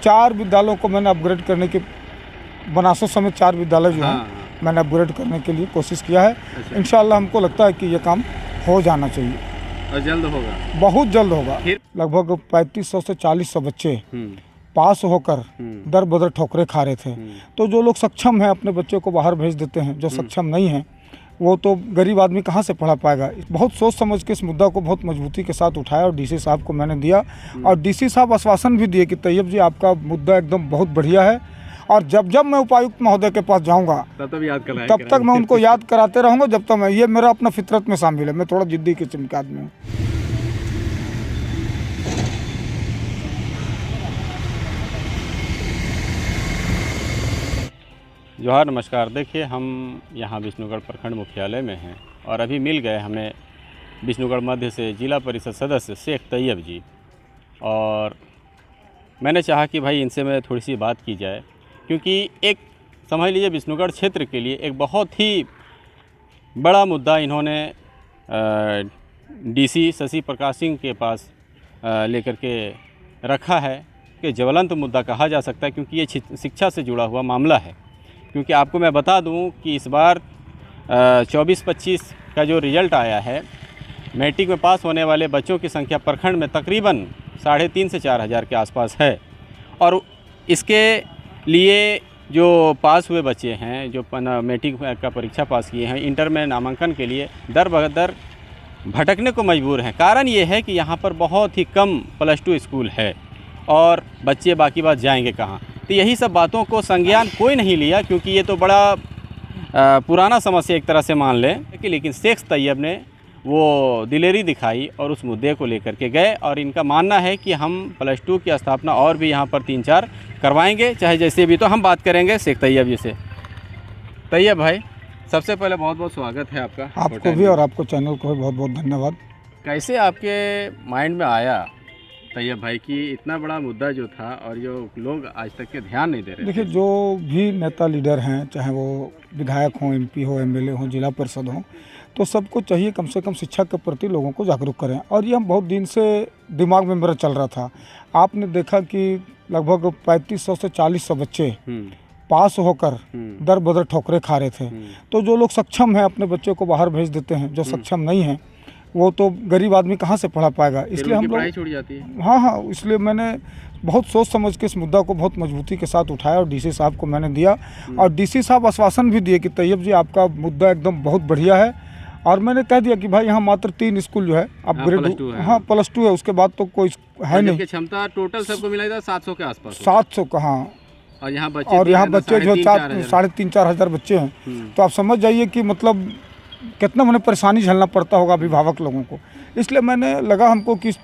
4 विद्यालयों को मैंने अपग्रेड करने की, बनासो समेत 4 विद्यालय जो हैं मैंने अपग्रेड करने के लिए कोशिश किया है। इंशाअल्लाह हमको लगता है कि ये काम हो जाना चाहिए और जल्द होगा, बहुत जल्द होगा। लगभग 3500 से 4000 बच्चे पास होकर दर बदर ठोकरे खा रहे थे। तो जो लोग सक्षम हैं अपने बच्चों को बाहर भेज देते हैं, जो सक्षम नहीं हैं वो तो गरीब आदमी कहाँ से पढ़ा पाएगा। बहुत सोच समझ के इस मुद्दा को बहुत मजबूती के साथ उठाया और डीसी साहब को मैंने दिया और डीसी साहब आश्वासन भी दिए कि तैयब जी आपका मुद्दा एकदम बहुत बढ़िया है और जब जब मैं उपायुक्त महोदय के पास जाऊंगा तब तक मैं उनको याद कराते रहूँगा जब तक मैं, ये मेरा अपना फितरत में शामिल है। मैं थोड़ा जिद्दी किस्म का आदमी हूँ। जोहार, नमस्कार। देखिए, हम यहाँ विष्णुगढ़ प्रखंड मुख्यालय में हैं और अभी मिल गए हमें विष्णुगढ़ मध्य से जिला परिषद सदस्य शेख तैयब जी, और मैंने चाहा कि भाई इनसे मैं थोड़ी सी बात की जाए, क्योंकि एक समझ लीजिए विष्णुगढ़ क्षेत्र के लिए एक बहुत ही बड़ा मुद्दा इन्होंने डीसी शशि प्रकाश सिंह के पास लेकर के रखा है कि ज्वलंत मुद्दा कहा जा सकता है, क्योंकि ये शिक्षा से जुड़ा हुआ मामला है। क्योंकि आपको मैं बता दूं कि इस बार 24-25 का जो रिज़ल्ट आया है, मैट्रिक में पास होने वाले बच्चों की संख्या प्रखंड में तकरीबन 3,500 से 4,000 के आसपास है। और इसके लिए जो पास हुए बच्चे हैं, जो मैट्रिक का परीक्षा पास किए हैं, इंटर में नामांकन के लिए दर बदर भटकने को मजबूर हैं। कारण ये है कि यहाँ पर बहुत ही कम +2 स्कूल है और बच्चे बाकी बात जाएंगे कहाँ। तो यही सब बातों को संज्ञान कोई नहीं लिया, क्योंकि ये तो बड़ा पुराना समस्या एक तरह से मान लें कि, लेकिन शेख तैयब ने वो दिलेरी दिखाई और उस मुद्दे को लेकर के गए। और इनका मानना है कि हम +2 की स्थापना और भी यहाँ पर 3-4 करवाएंगे, चाहे जैसे भी। तो हम बात करेंगे शेख तैयब जी से। तैयब भाई, सबसे पहले बहुत बहुत स्वागत है आपका। आपको भी और आपको चैनल को भी बहुत बहुत धन्यवाद। कैसे आपके माइंड में आया तैयब भाई कि इतना बड़ा मुद्दा जो था और जो लोग आज तक के ध्यान नहीं दे रहे? देखिए, जो भी नेता लीडर हैं, चाहे वो विधायक हों, MP हो, MLA हों, जिला परिषद हों, तो सबको चाहिए कम से कम शिक्षा के प्रति लोगों को जागरूक करें। और ये हम बहुत दिन से दिमाग में मेरा चल रहा था। आपने देखा कि लगभग 3500 से 4000 बच्चे पास होकर दर बदर ठोकरे खा रहे थे। तो जो लोग सक्षम हैं अपने बच्चों को बाहर भेज देते हैं, जो सक्षम नहीं हैं वो तो गरीब आदमी कहाँ से पढ़ा पाएगा। इसलिए हम लोग छूट जाती है। हाँ, इसलिए मैंने बहुत सोच समझ के इस मुद्दा को बहुत मजबूती के साथ उठाया और डीसी साहब को मैंने दिया और डीसी साहब आश्वासन भी दिए कि तैयब जी आपका मुद्दा एकदम बहुत बढ़िया है। और मैंने कह दिया कि भाई यहाँ मात्र 3 स्कूल जो है अपग्रेड, हाँ +2 है, उसके बाद तो कोई है नहीं। क्षमता टोटल सबको मिला था 700 के आसपास। 700 कहाँ, और यहाँ बच्चे जो 3,500-4,500 हज़ार बच्चे हैं। तो आप समझ जाइए कि मतलब कितना मैंने परेशानी झेलना पड़ता होगा अभिभावक लोगों को। इसलिए मैंने लगा हमको कि इस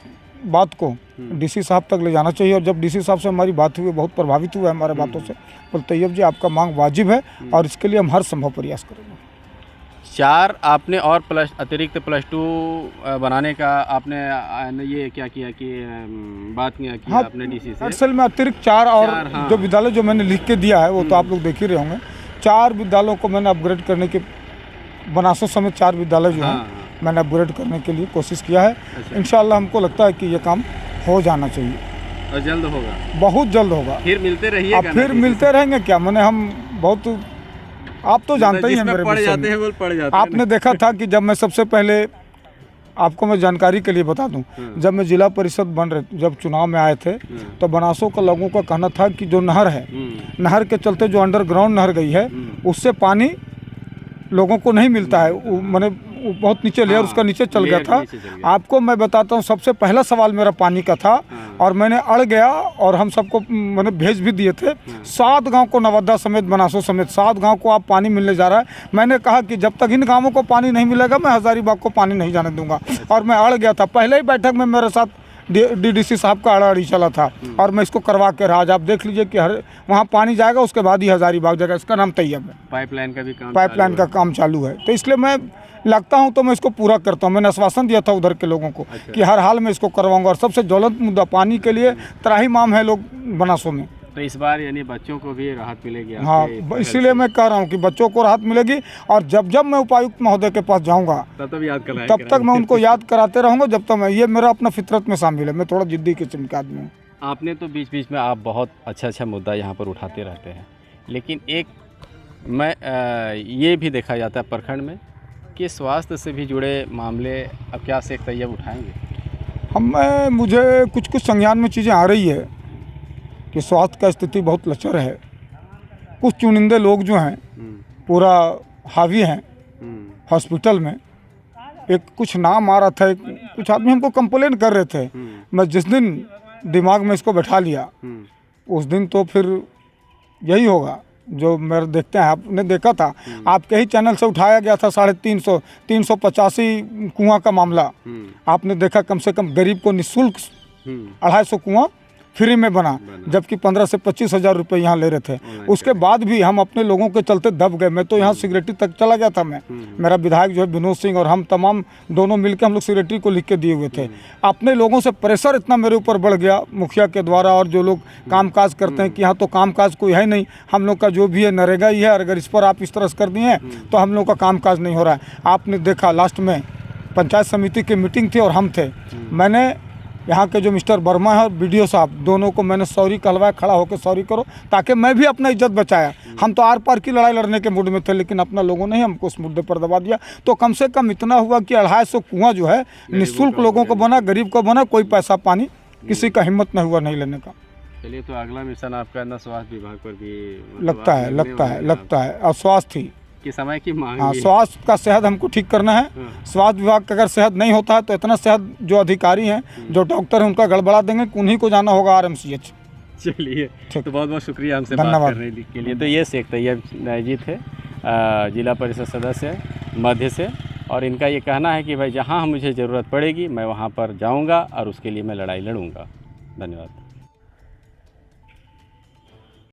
बात को डीसी साहब तक ले जाना चाहिए। और जब डीसी साहब से हमारी बात हुई, बहुत प्रभावित हुआ हमारे बातों से। बोल तैयब जी आपका मांग वाजिब है और इसके लिए हम हर संभव प्रयास करेंगे। 4 आपने और अतिरिक्त +2 बनाने का आपने ये क्या किया कि बात किया कि हाँ, आपने डीसी से असल में अतिरिक्त 4 और हाँ। जो विद्यालय जो मैंने लिख के दिया है वो तो आप लोग देख ही रहे होंगे। 4 विद्यालयों को मैंने अपग्रेड करने की, बनासो समेत 4 विद्यालय जो हैं मैंने अपग्रेड करने के लिए कोशिश किया है। इंशाअल्लाह हमको लगता है कि ये काम हो जाना चाहिए और जल्द होगा, बहुत जल्द होगा। फिर मिलते रहिए। फिर मिलते रहेंगे क्या, मैंने हम बहुत, आप तो जानते ही हैं मेरे पड़ जाते हैं। आपने देखा था कि जब मैं सबसे पहले, आपको मैं जानकारी के लिए बता दूं, जब मैं जिला परिषद जब चुनाव में आए थे तो बनासो का लोगों का कहना था कि जो नहर है, नहर के चलते जो अंडरग्राउंड नहर गई है उससे पानी लोगों को नहीं मिलता है। मैंने बहुत नीचे लेयर उसका नीचे चल गया था। आपको मैं बताता हूँ, सबसे पहला सवाल मेरा पानी का था और मैंने अड़ गया और हम सबको मैंने भेज भी दिए थे। 7 गांव को, नवादा समेत, बनासो समेत 7 गांव को आप पानी मिलने जा रहा है। मैंने कहा कि जब तक इन गांवों को पानी नहीं मिलेगा मैं हजारीबाग को पानी नहीं जाने दूंगा। और मैं अड़ गया था। पहले ही बैठक में मेरे साथ डीडीसी साहब का अड़ाअड़ी चला था और मैं इसको करवा के रहा। आज आप देख लीजिए कि वहाँ पानी जाएगा, उसके बाद ही हजारीबाग जाएगा। इसका नाम तैयब है। पाइपलाइन का भी काम, पाइपलाइन का काम चालू है। तो इसलिए मैं लगता हूं तो मैं इसको पूरा करता हूं। मैंने आश्वासन दिया था उधर के लोगों को कि हर हाल में इसको करवाऊंगा। और सबसे ज्वलंत मुद्दा पानी के लिए त्राहिमाम है लोग बनासो में। तो इस बार यानी बच्चों को भी राहत मिलेगी। हाँ, इसीलिए मैं कह रहा हूँ कि बच्चों को राहत मिलेगी। और जब जब मैं उपायुक्त महोदय के पास जाऊँगा तब तक मैं उनको याद कराते रहूँगा जब तक मैं, ये मेरा अपना फितरत में शामिल है। मैं थोड़ा जिद्दी किस्म का आदमी हूँ। आपने तो बीच बीच में आप बहुत अच्छा मुद्दा यहाँ पर उठाते रहते हैं, लेकिन एक ये भी देखा जाता है प्रखंड में कि स्वास्थ्य से भी जुड़े मामले अब क्या शेख तैयब उठाएंगे? मुझे कुछ संज्ञान में चीज़ें आ रही है कि स्वास्थ्य का स्थिति बहुत लचर है। कुछ चुनिंदे लोग जो हैं पूरा हावी हैं हॉस्पिटल में। एक कुछ नाम आ रहा था, कुछ आदमी हमको कंप्लेन कर रहे थे। मैं जिस दिन दिमाग में इसको बैठा लिया उस दिन तो फिर यही होगा जो मेरे देखते हैं। आपने देखा था, आपके ही चैनल से उठाया गया था 385 कुआं का मामला। आपने देखा कम से कम गरीब को निःशुल्क 250 कुआं फ्री में बना, जबकि 15 से 25 हज़ार रुपये यहाँ ले रहे थे। उसके बाद भी हम अपने लोगों के चलते दब गए। मैं तो यहाँ सिक्योरिटी तक चला गया था। मेरा विधायक जो है विनोद सिंह और हम तमाम दोनों मिलकर हम लोग सिक्योरिटी को लिख के दिए हुए थे। अपने लोगों से प्रेशर इतना मेरे ऊपर बढ़ गया मुखिया के द्वारा, और जो लोग कामकाज करते हैं कि यहाँ तो कामकाज कोई है नहीं, हम लोग का जो भी है नरेगा ही है, और अगर इस पर आप इस तरह से कर दिए हैं तो हम लोग का कामकाज नहीं हो रहा है। आपने देखा लास्ट में पंचायत समिति की मीटिंग थी और हम थे। मैंने यहाँ के जो मिस्टर वर्मा है और बीडीओ साहब दोनों को मैंने सॉरी कहलवाया, खड़ा होकर सॉरी करो, ताकि मैं भी अपना इज्जत बचाया। हम तो आर पार की लड़ाई लड़ने के मूड में थे, लेकिन अपना लोगों ने हमको उस मुद्दे पर दबा दिया। तो कम से कम इतना हुआ कि 250 कुआं जो है निःशुल्क लोगों को बना, गरीब को बना, कोई पैसा पानी किसी का हिम्मत नहीं हुआ नहीं लेने का। चलिए, तो अगला मिशन आपका ना स्वास्थ्य विभाग पर भी लगता है और स्वास्थ्य ही कि समय की मांग। हाँ, स्वास्थ्य का सेहत हमको ठीक करना है। स्वास्थ्य विभाग का अगर सेहत नहीं होता है तो इतना सेहत जो अधिकारी हैं, जो डॉक्टर हैं, उनका गड़बड़ा देंगे, उन्हीं को जाना होगा RMCH। चलिए, तो बहुत बहुत शुक्रिया हमसे बात करने के लिए। तो ये शेख तैयब जी थे, जिला परिषद सदस्य मध्य से, और इनका ये कहना है कि भाई जहाँ मुझे ज़रूरत पड़ेगी मैं वहाँ पर जाऊँगा और उसके लिए मैं लड़ाई लड़ूँगा। धन्यवाद।